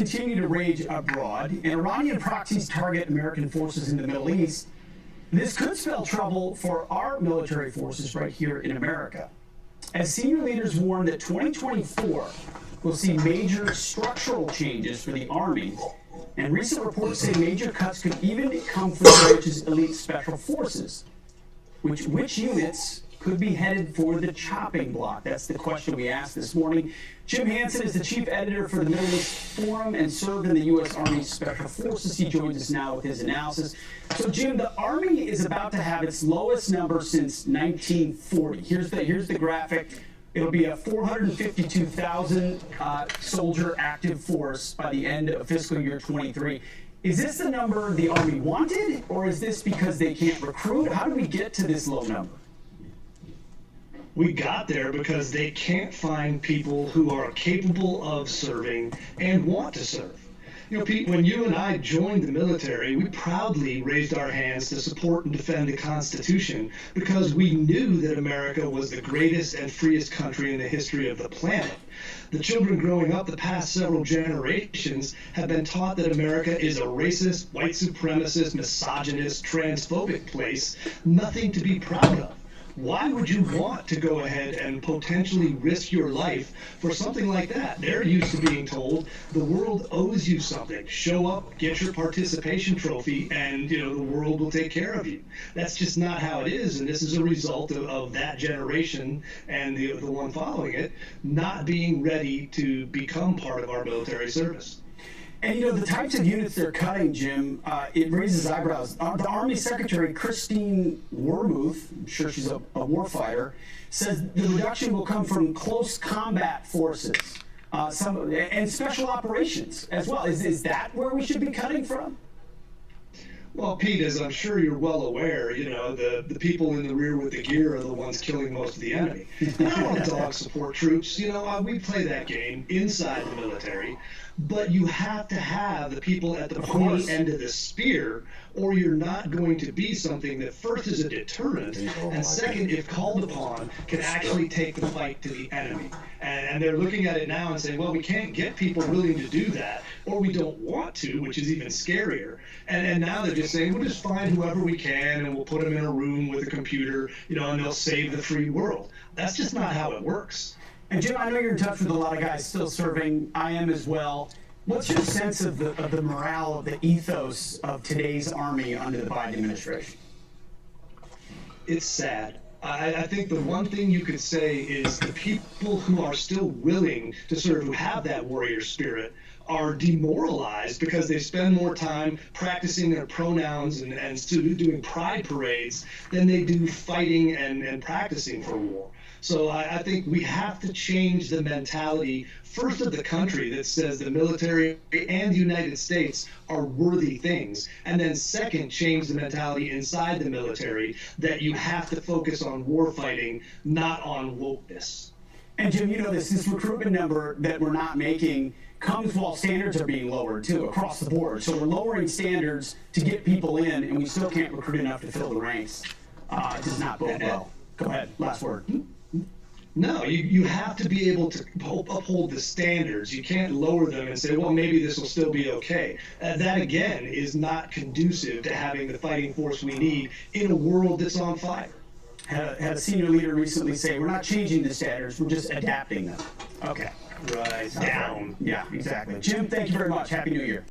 continue to rage abroad, and Iranian proxies target American forces in the Middle East, this could spell trouble for our military forces right here in America. As senior leaders warn that 2024 will see major structural changes for the Army, and recent reports say major cuts could even come from the branch's elite special forces. Which units could be headed for the chopping block? That's the question we asked this morning. Jim Hansen is the chief editor for the Middle East Forum and served in the U.S. Army Special Forces. He joins us now with his analysis. So, Jim, the Army is about to have its lowest number since 1940. Here's the graphic. It'll be a 452,000 soldier active force by the end of fiscal year 23. Is this the number the Army wanted, or is this because they can't recruit? How do we get to this low number? We got there because they can't find people who are capable of serving and want to serve. You know, Pete, when you and I joined the military, we proudly raised our hands to support and defend the Constitution because we knew that America was the greatest and freest country in the history of the planet. The children growing up the past several generations have been taught that America is a racist, white supremacist, misogynist, transphobic place, nothing to be proud of. Why would you want to go ahead and potentially risk your life for something like that? They're used to being told the world owes you something. Show up, get your participation trophy, and the world will take care of you. That's just not how it is, and this is a result of that generation and the one following it not being ready to become part of our military service. And the types of units they're cutting, Jim, it raises eyebrows. The Army Secretary, Christine Wormuth, I'm sure she's a warfighter, says the reduction will come from close combat forces and special operations as well. Is that where we should be cutting from? Well, Pete, as I'm sure you're well aware, the people in the rear with the gear are the ones killing most of the enemy. And I want dog support troops. We play that game inside the military, but you have to have the people at the pointy end of the spear, or you're not going to be something that first is a deterrent, and second, if called upon, can actually take the fight to the enemy. And they're looking at it now and saying, well, we can't get people willing to do that, or we don't want to, which is even scarier. And now they're just saying, we'll just find whoever we can, and we'll put them in a room with a computer, and they'll save the free world. That's just not how it works. And Jim, I know you're in touch with a lot of guys still serving. I am as well. What's your sense of the morale, of the ethos of today's Army under the Biden administration? It's sad. I think the one thing you could say is the people who are still willing to serve, who have that warrior spirit, are demoralized because they spend more time practicing their pronouns and doing pride parades than they do fighting and practicing for war. So I think we have to change the mentality, first of the country, that says the military and the United States are worthy things. And then second, change the mentality inside the military that you have to focus on war fighting, not on wokeness. And Jim, this recruitment number that we're not making comes while standards are being lowered, too, across the board. So we're lowering standards to get people in, and we still can't recruit enough to fill the ranks. It does not bode well. Go ahead. Last word. No, you have to be able to uphold the standards. You can't lower them and say, well, maybe this will still be okay. That, again, is not conducive to having the fighting force we need in a world that's on fire. Had a senior leader recently say, we're not changing the standards, we're just adapting them. Okay. Right. Down. Yeah, exactly. Jim, thank you very much. Happy New Year.